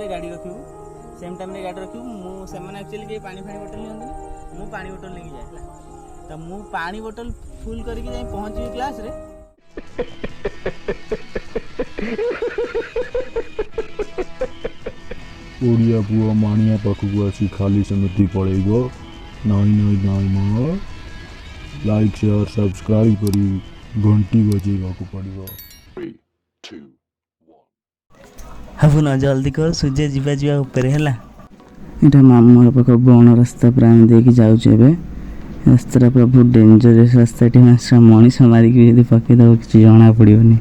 गाड़ी रखू same time रे गाड़ी रखू मुझे एक्चुअली कहीं पानी फानी बोतल नहीं मु पानी बोतल लेके जाए तो मु पानी बोतल फुल करके जाई पहुंची क्लास रे ओडिया पुआ मानिया पाखक आसी खाली समिति पड़ेगा नाई नाई नाई माँ लाइक शेयर सब्सक्राइब करी घंटी बजेगा को पड़ेगा 3, 2, 1 अब न जल्दी कर सूर्य जीवा जीवा ऊपर है এটা মামুর পাখ বন রাস্তা পুরা আমি দেখি যাচ্ছি এবে রাস্তাটা পুরা বহুত ডেঞ্জরস রাস্তাটি মাসা মଣିଷ মারিকি যদি ପକେଇଦେବ କିଛି ଜଣା ପଡ଼ିବନି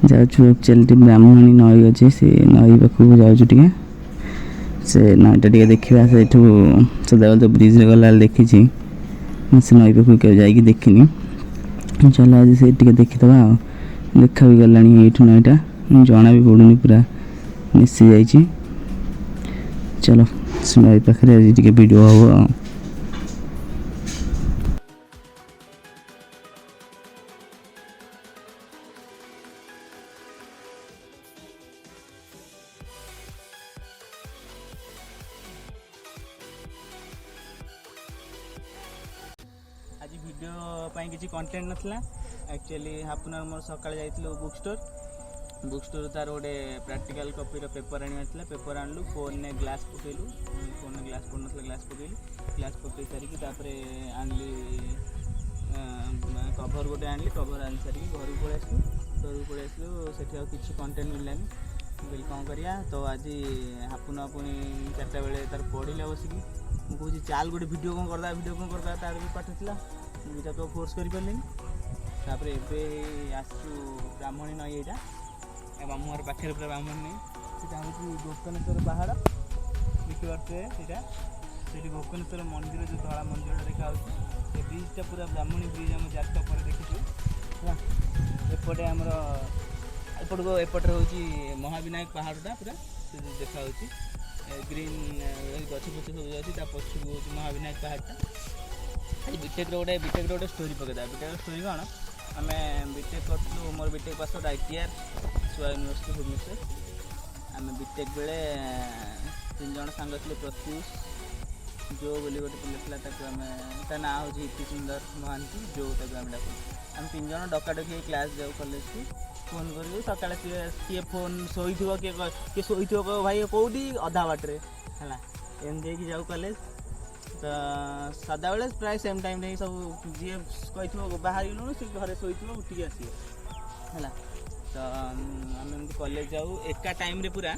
ଯାଉଛୁ ଆକ୍ଚୁଆଲି ବ୍ରାହ୍ମଣୀ ନଈ ଅଛି ସେ ନଈ ପାଖକୁ ଯାଉଛୁ ଟିକେ ସେ ନଈଟା ଟିକେ ଦେଖିବା ସେଇଠୁ ସଦାବେଳେ ତ ବ୍ରିଜ୍ରେ ଗଲାବେଳେ ଦେଖିଛି ସେ ନଈ ପାଖକୁ କେବେ ଯାଇକି ଦେଖିନି ଚାଲ ଆଜି ସେଇଠି ଟିକେ ଦେଖିଦେବା ଆଉ ଦେଖା ବି ଗଲାଣି ଏଇଠୁ ନଈଟା ଜଣା ବି ପଡ଼ୁନି ପୁରା ମିଶି ଯାଇଛି चलो नई पाखे आज टे वीडियो हम आज वीडियो किसी कंटेंट नाला एक्चुअली हाफुनार मोर सकाଳେ ଯାଇଥିଲୁ बुक स्टोर तार गोटे प्राक्टिकल कॉपी पेपर आनी पेपर आणलु फोन ने ग्लास पकईलु फोन ने ग्लास पड़ ना ग्लास पकईलु ग्लास पकई सारिकी आनली कभर गोटे आनली कभर आनी सारिकी घर को पलि आसलु से किसी कंटेंट मिललानी बोली कौन करिया तो आज हापुना पुणी 4टा बेले तार पढ़िला बसिकी मुझे चाल गोटे वीडियो कौन करदा तार भी पाठ था मुझे तो फोर्स कर पारे आसु ब्राह्मणी नई यहाँ मामुर पाखे पूरा ब्राह्मण नहीं हूँ गोकर्णेश्वर पहाड़ देखिए से गोकर्णेश्वर मंदिर जो धला मंदिर देखा से ब्रिजटा पूरा ब्राह्मणी ब्रिज आम जाता पर देखी एपटे आमर एपट को एपटे हूँ महाविनायक पहाड़टा पूरा देखा ग्रीन गछ फछ सब अच्छी पछू महाविनायक पहाड़टा आज बीटेक गोटे स्टोरी पकईदा बीटेक स्टोरी कौन आम बीटेक करूँ मोर बीटेक पास ITR सुआ यूनिवर्सिटी भुवनेश्वर आम बीटेक बेले 3 जन सांग थे प्रत्युष जो बोली गोटे पिला आम ता ना हूँ इति सुंदर महांती जो आम डाक आम 3 जन डकाडकी क्लास जाऊ कॉलेज को फोन करूँ सका किए फोन शोई किए शोई भाई कौटी अधा बाटे है एमती जाऊ कॉलेज तो सदा बेले प्राय सेम टाइम रे सब जी कही बाहर गलु सी घरे शोई उठिक आस तो आम कॉलेज जाऊ एका टाइम रे पूरा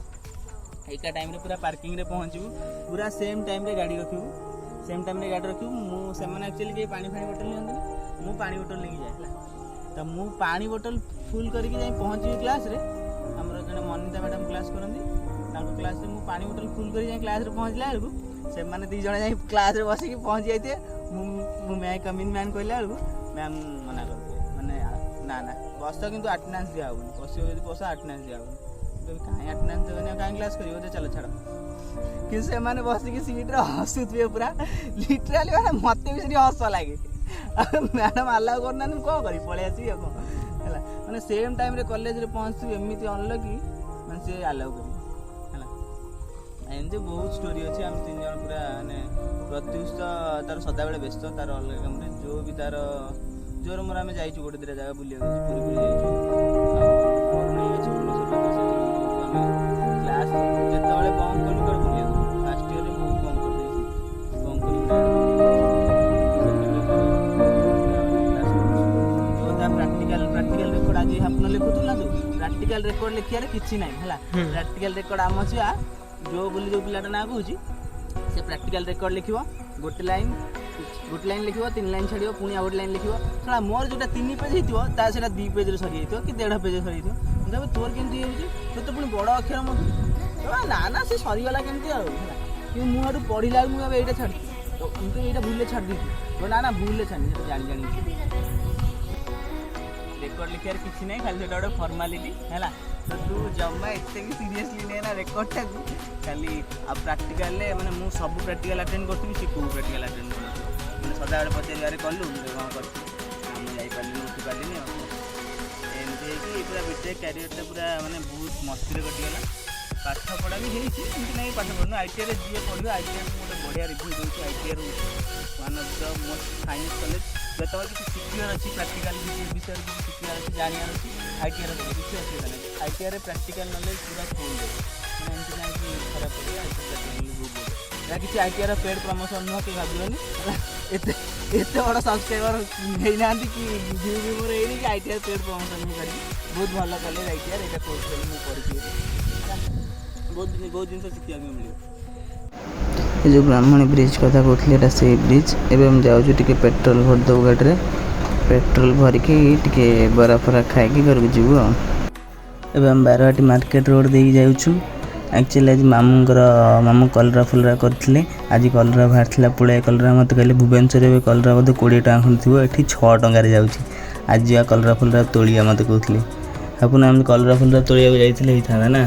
पार्किंग रे पहुँचू पूरा सेम टाइम रे गाड़ी रखू सेम टाइम रे गाड़ी रखू मुझे एक्चुअली कहीं पानी फानी बोतल नहीं मु पानी बोतल लेके जाए तो मु पानी बोतल फुल करके जाई पहुँची क्लास रे हमर जने मनिता मैडम क्लास करती क्लास रे मु पानी बोतल फुल कर क्लास रे पहुँचला बेलू से मैंने 2 जन जाए क्लास रे बसिक पहुँच जाते मैं कमिंग मैन कहला बेलू मैम मना कर मैंने ना ना बस तो किंतु अटेंडेंस दिया होनी बस बस अटेंडेंस दिया होनी कहीं अटेंडेंस देवे कहीं क्लास करियो चलो छाड़ कि से माने बसिक सीट रे हसुथबे पूरा लिटराली माने मते भी हस लगे मैडम अलाउ करना कौन करी पलि आसी माने सेम टाइम रे कॉलेज रे पहुँचू एमती अनलकी माने से अलाउ करी एमती बहुत स्टोरी अच्छी आम 3 जन पूरा माने प्रत्युष तार सदा बेले व्यस्त तार अलग कम जो भी तार जोर मोर आम जाइए गोटे 2 जगह बुले पूरी जाइए क्लास जिते बंक कलु कर बुले फास्ट इयर में बहुत बंक कर प्राक्टिकल रेकर्ड आज आप लिखुल ना जो प्राक्टिकल रेकर्ड लिखार किसी ना है प्राक्टिकल रेकर्ड आम छुआ जो बोली जो पिलाटा ना कहूँ से प्राक्टिकल रेकर्ड लिख गोटे लाइन लिख 3 लाइन छाड़ पुणी आ गोटे लाइन लिख साला मोर जो 3 पेज होता 2 पेज सरी जाइए कि 1.5 पेज सरी जाइए तोर केमती हो तो पुणी बड़ अक्षर मत ना ना से सरीगला केमती मुझे पढ़ला मुझे ये छाड़ी तो मुझे ये भूल छाड़ दी ना ना भूल छाड़ी जानी रेकर्ड लिखार किसी ना खाली गोटे फर्मालीटी है तो तू जमा एते भी सीरियसली नहीं ना रेकर्डटा को खाली आ प्रैक्टिकल माने मु सब प्रैक्टिकल अटेंड करती सी को प्रैक्टिकल अटेंड कर सदा बेले पचारे कलु कौन कर जापारे उठी पारे एमती पूरा बीटेक कैरियर पूरा माने बहुत मस्ती कटिगला ପାଠପଢ଼ା ବି ହେଇଛି, ଏମିତି ନାହିଁ ପାଠ ପଢ଼ୁନୁ। ITIରେ ଯିଏ ପଢ଼ିବ, ITIରେ ମୁଁ ଗୋଟେ ବଢ଼ିଆ ରିଭ୍ୟୁ ଦେଉଛି। ITIରୁ one of the most finest college. ଯେତେବେଳେ କିଛି ଶିଖିବାର ଅଛି, ପ୍ରାକ୍ଟିକାଲ ବିଷୟରେ କିଛି ଶିଖିବାର ଅଛି, ଜାଣିବାର ଅଛି, ITIରେ ପଢ଼ିବ, କିଛି ଅସୁବିଧା ନାହିଁ। ITIରେ ପ୍ରାକ୍ଟିକାଲ ନଲେଜ ପୁରା ଫୁଲ୍ ଦେବ, ମାନେ ଏମିତି ନାହିଁ କି ଖରାପ ପଡ଼ିବ। ITI ପ୍ରାକ୍ଟିକାଲ ନଲେଜ ବହୁତ ଦେବ। ଏହା କିଛି ITIର ପେଡ୍ ପ୍ରମୋସନ୍ ନୁହଁ, କେହି ଭାବିବନି ହେଲା। ଏତେ ବଡ଼ ସବସ୍କ୍ରାଇବର ହେଇନାହାନ୍ତି କି ଭିଉ ବି ମୋର ହେଇନି କି ITIର ପେଡ୍ ପ୍ରମୋସନ୍ ମୁଁ କରିବି। ବହୁତ ଭଲ କଲେଜ ITIର, ଏଇଟା କୋର୍ସ କରି ମୁଁ ପଢ଼ିଛି, ବହୁତ ଜିନିଷ ଶିଖିବାକୁ ମିଳିବ। ଏ ଯେଉଁ ବ୍ରାହ୍ମଣୀ ବ୍ରିଜ୍ କଥା କହୁଥିଲି, ଏଇଟା ସେଇ ବ୍ରିଜ୍। ଏବେ ଆମେ ଯାଉଛୁ ଟିକେ ପେଟ୍ରୋଲ୍ ଭରିଦେବୁ ଗାଡ଼ିରେ। ପେଟ୍ରୋଲ୍ ଭରିକି ଟିକେ ବରା ଫରା ଖାଇକି ଘରକୁ ଯିବୁ ଆଉ। ଏବେ ଆମେ ବାରବାଟୀ ମାର୍କେଟ ରୋଡ଼ ଦେଇକି ଯାଉଛୁ। ଆକ୍ଚୁଆଲି ଆଜି ମାମୁଁ କଲରା ଫଲରା କରିଥିଲେ। ଆଜି କଲରା ବାହାରିଥିଲା, ପୁଳାଏ କଲରା। ମୋତେ କହିଲେ ଭୁବନେଶ୍ୱରରେ ଏବେ କଲରା ବୋଧେ 20 ଟଙ୍କା ଖଣ୍ଡେ ଥିବ, ଏଠି 6 ଟଙ୍କାରେ ଯାଉଛି। ଆଜି ଯିବା କଲରା ଫଲରା ତୋଳିବା, ମୋତେ କହୁଥିଲେ। ଆପଣ ଆମେ କଲରା ଫଲରା ତୋଳିବାକୁ ଯାଇଥିଲେ ହେଇଥାନ୍ତା ନା।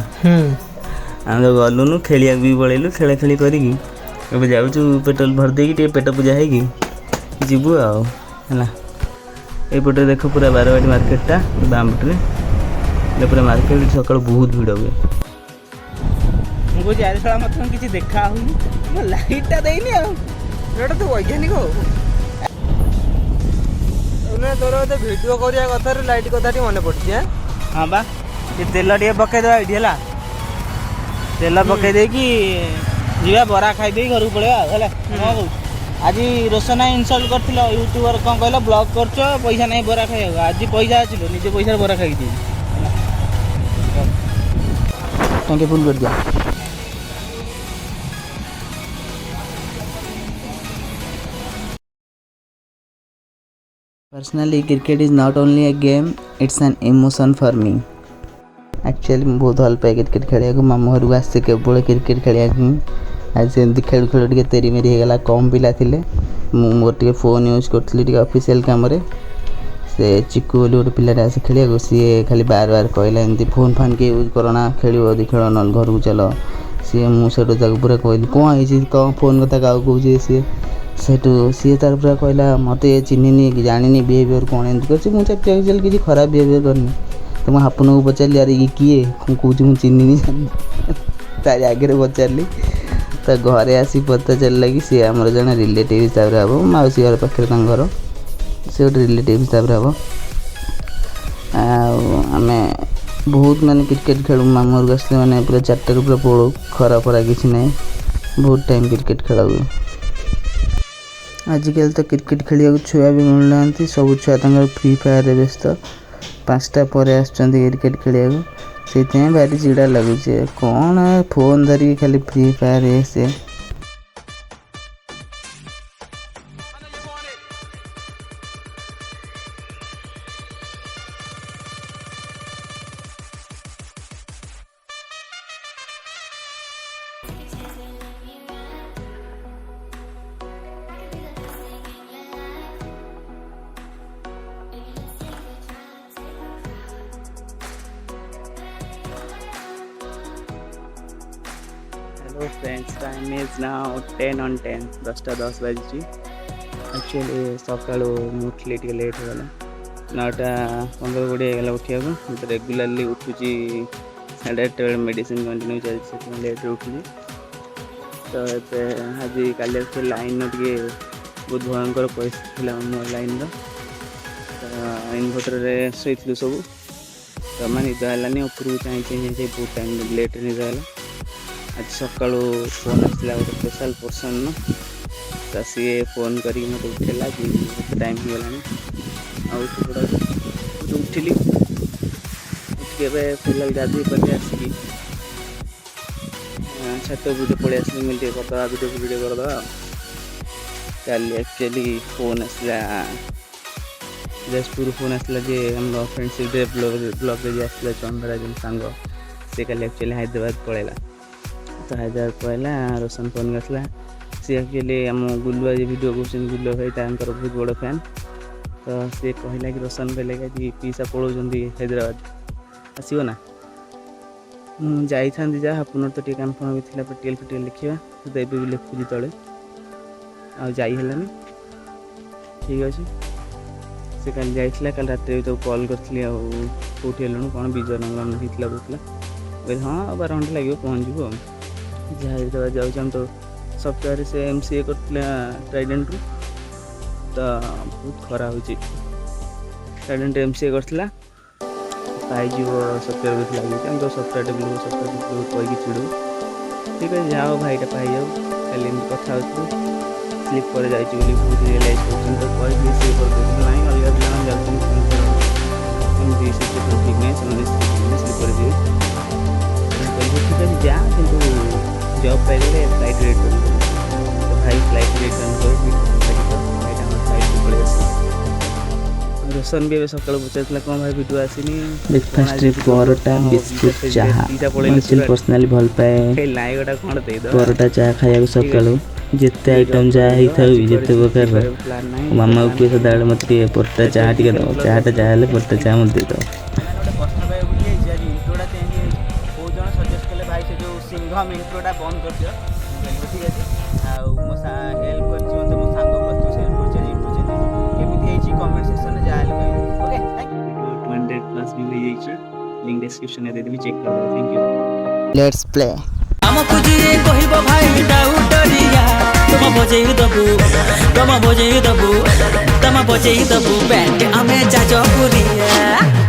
ଆମେ ତ ଗଲୁନୁ, ଖେଳିବାକୁ ବି ପଳେଇଲୁ। ଖେଳାଖେଳି କରିକି ଏବେ ଯାଉଛୁ ପେଟ୍ରୋଲ ଭରି ଦେଇକି ଟିକେ ପେଟ ପୂଜା ହେଇକି ଯିବୁ ଆଉ ହେଲା। ଏଇପଟେ ଦେଖ ପୁରା ବାରବାଟୀ ମାର୍କେଟଟା, ବାମ ପଟରେ ପୁରା ମାର୍କେଟ ସକାଳୁ ବହୁତ ଭିଡ଼ ହୁଏ। ମୁଁ କହୁଛି ଆରେ ଶଳା ମୋତେ କିଛି ଦେଖା ହଉନି, ମୋ ଲାଇଟ୍ଟା ଦେଇନି ଆଉ। ଏଇଟା ତ ବୈଜ୍ଞାନିକ ହଉ। ତୋର ବୋଧେ ଭିଡ଼ିଓ କରିବା କଥାରୁ ଲାଇଟ୍ କଥାଟି ମନେ ପଡ଼ିଛି। ହଁ ବା, ଟିକେ ତେଲ ଟିକେ ପକେଇଦେବା ଏଇଠି ହେଲା। ତେଲ ପକେଇ ଦେଇକି ଯିବା, ବରା ଖାଇଦେଇ ଘରକୁ ପଳେଇବା ଆଉ ହେଲା। କ'ଣ କହୁଛୁ? ଆଜି ରୋଶନା ଇନସଲ୍ଟ କରିଥିଲ, ୟୁଟ୍ୟୁବର କ'ଣ କହିଲ, ବ୍ଲଗ୍ କରୁଛ, ପଇସା ନାହିଁ ବରା ଖାଇବାକୁ। ଆଜି ପଇସା ଅଛି, ନିଜ ପଇସାରେ ବରା ଖାଇକି ଯିବି। ଟାଙ୍କି ଫୁଲ୍ କରିଦିଅ। Personally, cricket is not only a game, it's an emotion for me. Actually ମୁଁ ବହୁତ ଭଲ ପାଏ କ୍ରିକେଟ୍ ଖେଳିବାକୁ। ମାମୁଁ ଘରକୁ ଆସେ କେବଳ କ୍ରିକେଟ୍ ଖେଳିବାକୁ ହିଁ। ଆଜି ସେମିତି ଖେଳୁ ଖେଳୁ ଟିକେ ତେରିମେରି ହେଇଗଲା, କମ୍ ପିଲା ଥିଲେ। ମୁଁ ମୋର ଟିକେ ଫୋନ୍ ୟୁଜ୍ କରୁଥିଲି ଟିକେ ଅଫିସିଆଲ୍ କାମରେ। ସେ ଚିକୁ ବୋଲି ଗୋଟେ ପିଲାଟା ଆସେ ଖେଳିବାକୁ, ସିଏ ଖାଲି ବାର କହିଲା ଏମିତି ଫୋନ୍ କିଏ ୟୁଜ୍ କରନା, ଖେଳିବ ଯଦି ଖେଳ, ନହେଲେ ଘରକୁ ଚାଲ। ମୁଁ ସେଠୁ ତାକୁ ପୁରା କହିଲି କ'ଣ ହେଇଛି, କ'ଣ ଫୋନ୍ କଥା କାହାକୁ କହୁଛି ସେଠୁ ସିଏ ତାର ପୁରା କହିଲା ମୋତେ ଚିହ୍ନିନି କି ଜାଣିନି, ବିହେଭିଅର୍ କ'ଣ ଏମିତି କରିଛି। ମୁଁ ଆକ୍ଚୁଆଲି କିଛି ଖରାପ ବିହେଭିଅର୍ କରିନି। ତ ମୁଁ ହାପୁନକୁ ପଚାରିଲି, ଆରେ ଇଏ କିଏ, ମୁଁ କହୁଛି ମୁଁ ଚିହ୍ନିନି ଜାଣିନି। ତାରି ଆଗରେ ପଚାରିଲି, ତା ଘରେ ଆସି ପଚାରିଲା କି ସିଏ ଆମର ଜଣେ ରିଲେଟିଭ୍ ହିସାବରେ ହେବ, ମାଉସୀ ଘର ପାଖରେ ତାଙ୍କ ଘର, ସେ ଗୋଟେ ରିଲେଟିଭ୍ ହିସାବରେ ହେବ। ଆଉ ଆମେ ବହୁତ ମାନେ କ୍ରିକେଟ୍ ଖେଳୁ, ମାମୁଁ ଘରକୁ ଆସିଲେ ମାନେ ପୁରା 4ଟାରୁ ପୁରା ପଳଉ, ଖରା ଫରା କିଛି ନାହିଁ, ବହୁତ ଟାଇମ୍ କ୍ରିକେଟ୍ ଖେଳ ହୁଏ। ଆଜିକାଲି ତ କ୍ରିକେଟ୍ ଖେଳିବାକୁ ଛୁଆ ବି ମିଳୁନାହାନ୍ତି, ସବୁ ଛୁଆ ତାଙ୍କର ଫ୍ରି ଫାୟାରରେ ବ୍ୟସ୍ତ। 5ଟା ପରେ ଆସୁଛନ୍ତି କ୍ରିକେଟ୍ ଖେଳିବାକୁ, ସେଇଥିପାଇଁ ଭାରି ଚିଡ଼ା ଲାଗୁଛି। କ'ଣ ଫୋନ୍ ଧରିକି ଖାଲି ଫ୍ରି ଫାୟାର ସେ। Hello friends, time is now 10 on 10, 10:10 बाजी। एक्चुअली सकाळू उठली टे लेट होगा, 9:15-20 होगा उठा। तो रेगुलाली उठुची 8:30 बेले, मेडिसिन कंटिन्यू चलती, लेट उठुची। तो आज काली लाइन टे बहुत भयंकर परिस्थिति मो लाइन इनभर्टर शोलु सब, तो निद है उपरको चाहिए बहुत टाइम लेट निद है। आज सका फोन आसला गोटे स्पेशल पर्सन, तो सी फोन कर मत उठेला कि टाइम हो गला उठिली। उठिके फिलहाल गाधी पाखे आसिकी छात वीडियो पड़े आस मिलते करदे वीडियो करदे। कल एक्चुअली फोन आसला जजपुर, फोन आसला जे हम फ्रेंडशिप डे ब्लॉग आसला चंद्रा जो सांग, से कल एक्चुअली हैदराबाद पड़ेगा। तो हैदराबाद पड़ेगा, रोशन फोन आसला। सी एक्चुअली आम गुलुआ वीडियो कौन गुलुआ भाई तर बहुत बड़ फैन। तो सी कहला कि रोशन कहले कि पीसा पलाउंट हैदराबाद, आसो ना। मुझे जा हापुन तो टे काम फाम भी प्रेक्टिकल फेक्टिकल लिखा, तो ये भी लिखुची तले आईलानी। ठीक अच्छे, से कल जाइला, कल रात तो कॉल करी कौटी हेलुँ कौन विजय नंबर होता कहला। କହିଲି ହଁ 12 ଘଣ୍ଟା ଲାଗିବ ପହଞ୍ଚିବୁ ଆଉ ଯାହା ଯେତେବେଳେ ଯାଉଛି ଆମେ ତ ସଫ୍ଟୱେୟାର ସେ MCA କରିଥିଲା ଟ୍ରାଇଡେଣ୍ଟରୁ ତ ବହୁତ ଖରା ହେଉଛି ଟ୍ରାଇଡେଣ୍ଟ MCA କରିଥିଲା ପାଇଯିବ ସଫ୍ଟୱେୟାର ବହୁତ ଲାଗୁଛି ଆମେ ତ ସଫ୍ଟୱେୟାର ଡେଭଲପର କହିକି ଚିଡ଼ୁ ଠିକ୍ ଅଛି ଯାଅ ଭାଇଟା ପାଇଯାଉ ଖାଲି ଏମିତି କଥା ହେଉଥିଲୁ ସ୍ଲିପ୍ ପରେ ଯାଇଛି ବୋଲି ବହୁତ ରିଏଲାଇଜ୍ କରୁଛନ୍ତି ତ କହିକି ସିଏ କରିଦେଉଛନ୍ତି ନାହିଁ ଅଲଗା ପିଲାମାନେ ଯାଉଛନ୍ତି ଏମିତି ସିଚୁଏସନ୍ ଠିକ୍ ନାହିଁ ସେମାନେ ସ୍ଲିପ୍ ଯିବେ କହିଲି ଠିକ୍ ଅଛି ଯା କିନ୍ତୁ ଜବ୍ ପାଇଗଲେ ଫ୍ଲାଇଟ୍ ରିଟର୍ନ କରିବୁ ତ ଭାଇ ଫ୍ଲାଇଟ୍ ରିଟର୍ନ କରିବି ଭାଇଟା ଆମର ଫ୍ଲାଇଟ୍ରେ ପଳେଇ ଆସିଲା ରୋଶନ ବି ଏବେ ସକାଳୁ ପଚାରୁଥିଲା କ'ଣ ଭାଇ ଭିଡ଼ିଓ ଆସିନି ବ୍ରେକଫାଷ୍ଟରେ ପରଟା ବିସ୍କୁଟ୍ ଚାହା ମୁଁ ପର୍ସନାଲି ଭଲ ପାଏ ନାଇଁ ଗୋଟା କ'ଣ ଦେଇଦେବ ପରଟା ଚାହା ଖାଇବାକୁ ସକାଳୁ ଯେତେ ଆଇଟମ୍ ଯାହା ହେଇଥାଉ ବି ଯେତେ ପ୍ରକାରର ପ୍ଲାନ୍ ନାହିଁ ମାମାକୁ କୁହେ ସଦାବେଳେ ମୋତେ ଟିକେ ପରଟା ଚାହା ଟିକେ ଦେବ ଚାହାଟା ଯାହା ହେଲେ ପରଟା ଚାହା ମୋତେ ଦେଇଦେବ ମାନେ ଗୋଟେ ପ୍ରଶ୍ନ ପାଇବାକୁ ଭୁଲି ଯାଇଛି ଆଜି ଇଣ୍ଟ୍ରୋଟା ଚେଞ୍ଜ ହେଇଯାଇଛି ବହୁତ ଜଣ ସଜେଷ୍ଟ କଲେ ଭାଇ ସେ ଯେଉଁ ସିଂଘମ ଇଣ୍ଟ୍ରୋଟା ବନ୍ଦ କରିଦିଅ ଠିକ୍ ଅଛି ଆଉ ମୋ ହେଲ୍ପ କରିଛି ମୋତେ ମୋ ସାଙ୍ଗ ପ୍ରତ୍ୟୁଷ ହେଲ୍ପ କରିଛି ଆଜି ଇଣ୍ଟ୍ରୋ ଚେଞ୍ଜ ହେଇଛି କେମିତି ହେଇଛି କମେଣ୍ଟ ସେକ୍ସନରେ ଯାହା ହେଲେ କହିବେ ଓକେ ଥ୍ୟାଙ୍କ ୟୁ 200+ ଭ୍ୟୁ ହେଇଯାଇଛି ଲିଙ୍କ୍ ଡେସ୍କ୍ରିପ୍ସନରେ ଦେଇଦେବି ଚେକ୍ କରିଦେବେ ଥ୍ୟାଙ୍କ ୟୁ ଲେଟ୍ସ ପ୍ଲେ ଆମକୁ ଯିଏ କହିବ ଭାଇ ଡାଉଟରିଆ ତମ ବଜେଇ ଦବୁ ତମ ବଜେଇ ଦବୁ ବ୍ୟାଣ୍ଡ ଆମେ ଯାଜପୁରିଆ